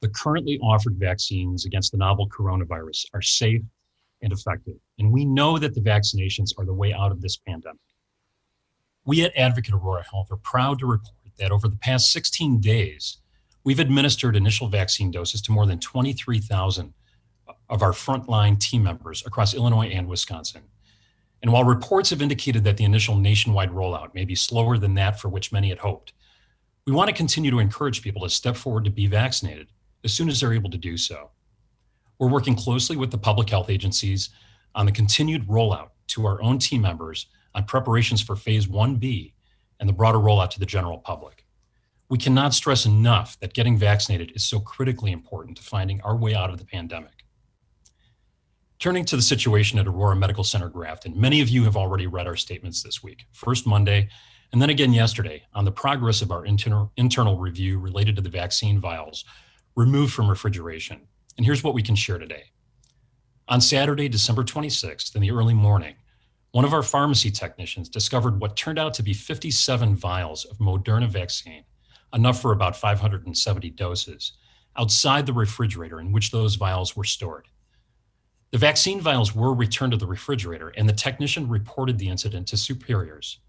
The currently offered vaccines against the novel coronavirus are safe and effective, and we know that the vaccinations are the way out of this pandemic. We at Advocate Aurora Health are proud to report that over the past 16 days, we've administered initial vaccine doses to more than 23,000 of our frontline team members across Illinois and Wisconsin. And while reports have indicated that the initial nationwide rollout may be slower than that for which many had hoped, we want to continue to encourage people to step forward to be vaccinated as soon as they're able to do so. We're working closely with the public health agencies on the continued rollout to our own team members on preparations for phase 1B and the broader rollout to the general public. We cannot stress enough that getting vaccinated is so critically important to finding our way out of the pandemic. Turning to the situation at Aurora Medical Center Grafton, many of you have already read our statements this week, first Monday, and then again yesterday, on the progress of our internal review related to the vaccine vials removed from refrigeration. And here's what we can share today. On Saturday, December 26th, in the early morning, one of our pharmacy technicians discovered what turned out to be 57 vials of Moderna vaccine, enough for about 570 doses, outside the refrigerator in which those vials were stored. The vaccine vials were returned to the refrigerator, and the technician reported the incident to superiors.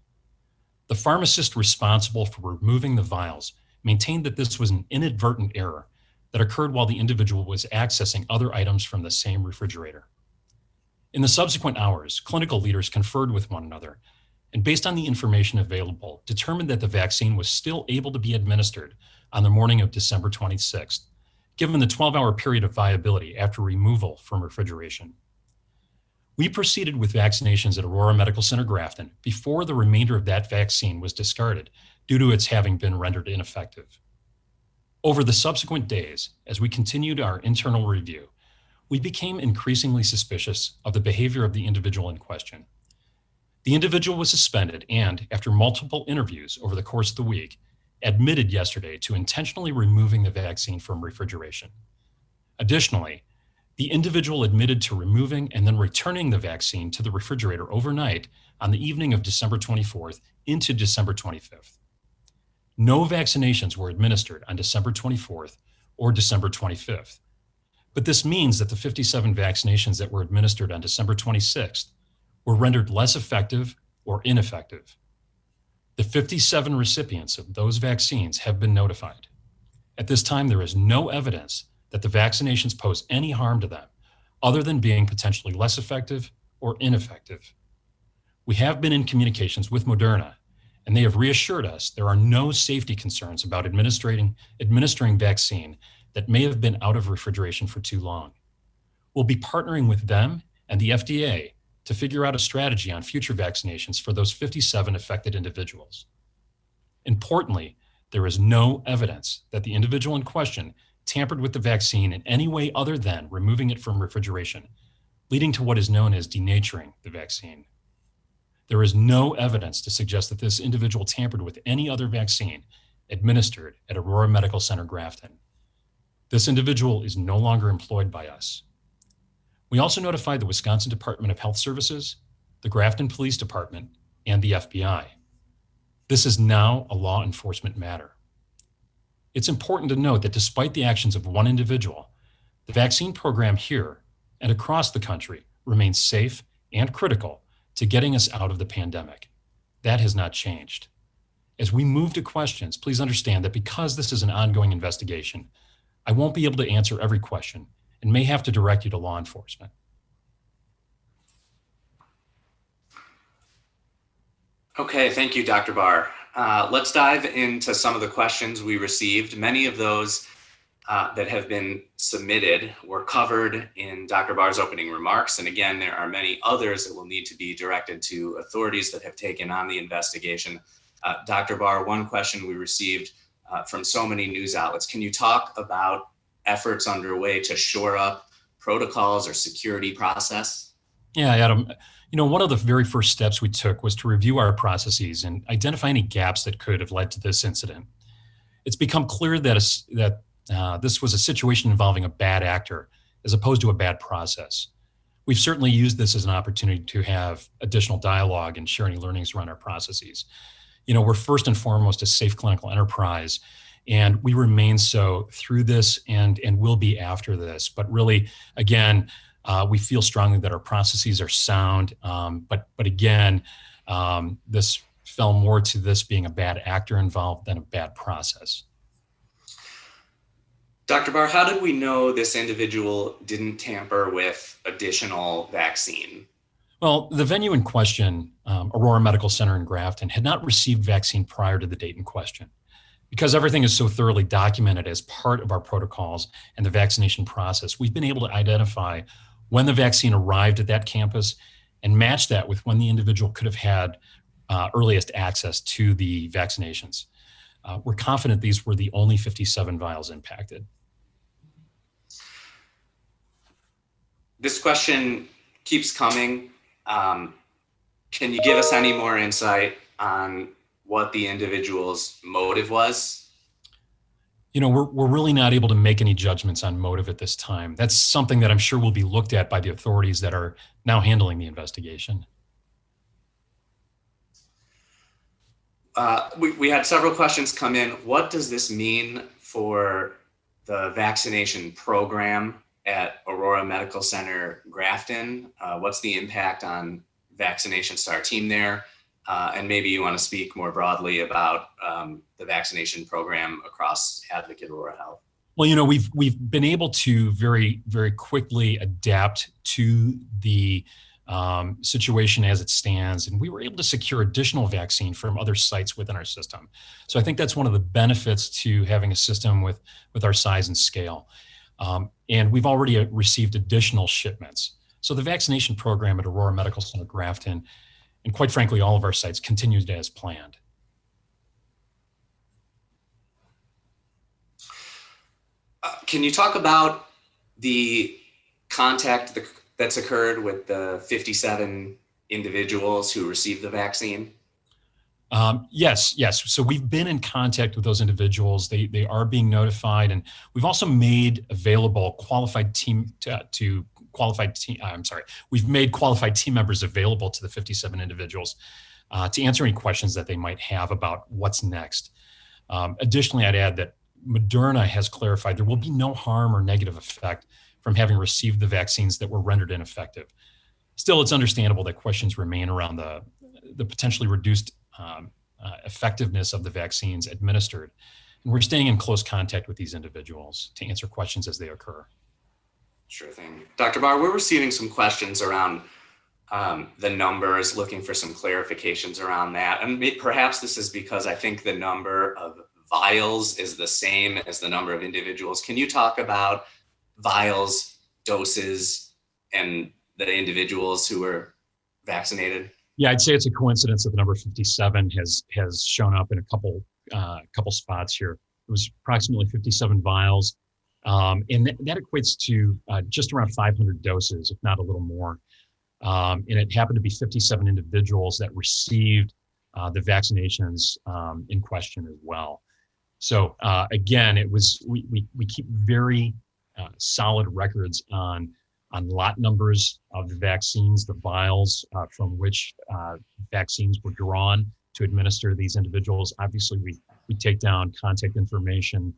The pharmacist responsible for removing the vials maintained that this was an inadvertent error that occurred while the individual was accessing other items from the same refrigerator. In the subsequent hours, clinical leaders conferred with one another and, based on the information available, determined that the vaccine was still able to be administered on the morning of December 26th, given the 12-hour period of viability after removal from refrigeration. We proceeded with vaccinations at Aurora Medical Center Grafton before the remainder of that vaccine was discarded due to its having been rendered ineffective. Over the subsequent days, as we continued our internal review, we became increasingly suspicious of the behavior of the individual in question. The individual was suspended and, after multiple interviews over the course of the week, admitted yesterday to intentionally removing the vaccine from refrigeration. Additionally, the individual admitted to removing and then returning the vaccine to the refrigerator overnight on the evening of December 24th into December 25th. No vaccinations were administered on December 24th or December 25th. But this means that the 57 vaccinations that were administered on December 26th were rendered less effective or ineffective. The 57 recipients of those vaccines have been notified. At this time, there is no evidence that the vaccinations pose any harm to them, other than being potentially less effective or ineffective. We have been in communications with Moderna, and they have reassured us there are no safety concerns about administering vaccine that may have been out of refrigeration for too long. We'll be partnering with them and the FDA to figure out a strategy on future vaccinations for those 57 affected individuals. Importantly, there is no evidence that the individual in question tampered with the vaccine in any way other than removing it from refrigeration, leading to what is known as denaturing the vaccine. There is no evidence to suggest that this individual tampered with any other vaccine administered at Aurora Medical Center Grafton. This individual is no longer employed by us. We also notified the Wisconsin Department of Health Services, the Grafton Police Department, and the FBI. This is now a law enforcement matter. It's important to note that despite the actions of one individual, the vaccine program here and across the country remains safe and critical to getting us out of the pandemic. That has not changed. As we move to questions, please understand that because this is an ongoing investigation, I won't be able to answer every question and may have to direct you to law enforcement. Okay, thank you, Dr. Barr. Let's dive into some of the questions we received. Many of those that have been submitted were covered in Dr. Barr's opening remarks. And again, there are many others that will need to be directed to authorities that have taken on the investigation. Dr. Barr, one question we received from so many news outlets. Can you talk about efforts underway to shore up protocols or security process? Yeah, Adam. One of the very first steps we took was to review our processes and identify any gaps that could have led to this incident. It's become clear that this was a situation involving a bad actor as opposed to a bad process. We've certainly used this as an opportunity to have additional dialogue and share any learnings around our processes. We're first and foremost a safe clinical enterprise, And we remain so through this and will be after this. But really, again, we feel strongly that our processes are sound. But again, this fell more to this being a bad actor involved than a bad process. Dr. Barr, how did we know this individual didn't tamper with additional vaccine? Well, the venue in question, Aurora Medical Center in Grafton, had not received vaccine prior to the date in question. Because everything is so thoroughly documented as part of our protocols and the vaccination process, we've been able to identify when the vaccine arrived at that campus and match that with when the individual could have had earliest access to the vaccinations. We're confident these were the only 57 vials impacted. This question keeps coming. Can you give us any more insight on what the individual's motive was? You know, we're really not able to make any judgments on motive at this time. That's something that I'm sure will be looked at by the authorities that are now handling the investigation. We had several questions come in. What does this mean for the vaccination program at Aurora Medical Center Grafton? What's the impact on Vaccination Star team there? And maybe you want to speak more broadly about the vaccination program across Advocate Aurora Health. Well, you know, we've been able to very, very quickly adapt to the situation as it stands, and we were able to secure additional vaccine from other sites within our system. So I think that's one of the benefits to having a system with our size and scale. And we've already received additional shipments. So the vaccination program at Aurora Medical Center Grafton, and quite frankly, all of our sites, continues as planned. Can you talk about the contact that's occurred with the 57 individuals who received the vaccine? Yes. So we've been in contact with those individuals. They are being notified, and we've also made available qualified team We've made qualified team members available to the 57 individuals to answer any questions that they might have about what's next. Additionally, I'd add that Moderna has clarified there will be no harm or negative effect from having received the vaccines that were rendered ineffective. Still, it's understandable that questions remain around the potentially reduced effectiveness of the vaccines administered. And we're staying in close contact with these individuals to answer questions as they occur. Sure thing. Dr. Barr, we're receiving some questions around the numbers, looking for some clarifications around that. And perhaps this is because I think the number of vials is the same as the number of individuals. Can you talk about vials, doses, and the individuals who were vaccinated? Yeah, I'd say it's a coincidence that the number 57 has shown up in a couple spots here. It was approximately 57 vials. And that equates to just around 500 doses, if not a little more. And it happened to be 57 individuals that received the vaccinations in question as well. So again, we keep very solid records on lot numbers of the vaccines, the vials from which vaccines were drawn to administer to these individuals. Obviously, we take down contact information,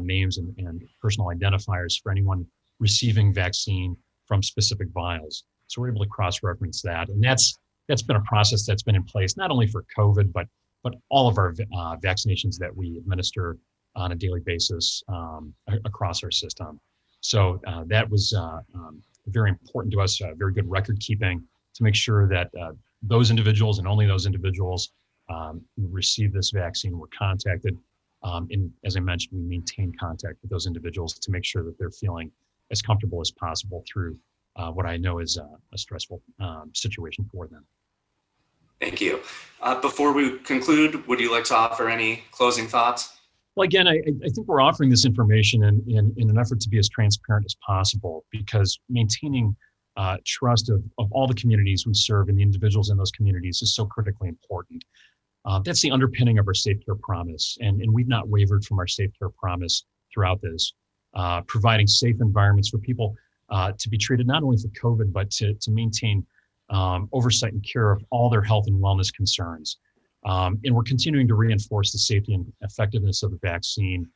names and personal identifiers for anyone receiving vaccine from specific vials. So we're able to cross-reference that. And that's been a process that's been in place, not only for COVID, but all of our vaccinations that we administer on a daily basis across our system. So that was very important to us, very good record keeping to make sure that those individuals and only those individuals who received this vaccine were contacted. And as I mentioned, we maintain contact with those individuals to make sure that they're feeling as comfortable as possible through what I know is a stressful situation for them. Thank you. Before we conclude, would you like to offer any closing thoughts? Well, again, I think we're offering this information in an effort to be as transparent as possible, because maintaining trust of all the communities we serve and the individuals in those communities is so critically important. That's the underpinning of our Safe Care Promise, and we've not wavered from our Safe Care Promise throughout this, providing safe environments for people to be treated not only for COVID, but to maintain oversight and care of all their health and wellness concerns. And we're continuing to reinforce the safety and effectiveness of the vaccine,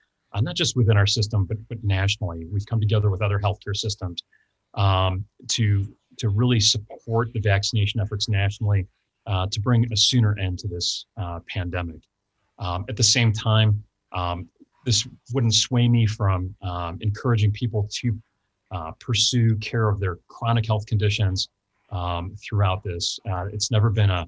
not just within our system, but nationally. We've come together with other healthcare systems to really support the vaccination efforts nationally to bring a sooner end to this pandemic. At the same time, this wouldn't sway me from encouraging people to pursue care of their chronic health conditions throughout this. It's never been a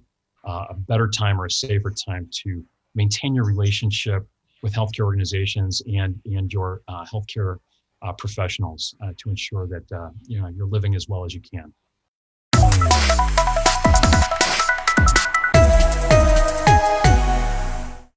better time or a safer time to maintain your relationship with healthcare organizations and your healthcare professionals to ensure that you're living as well as you can.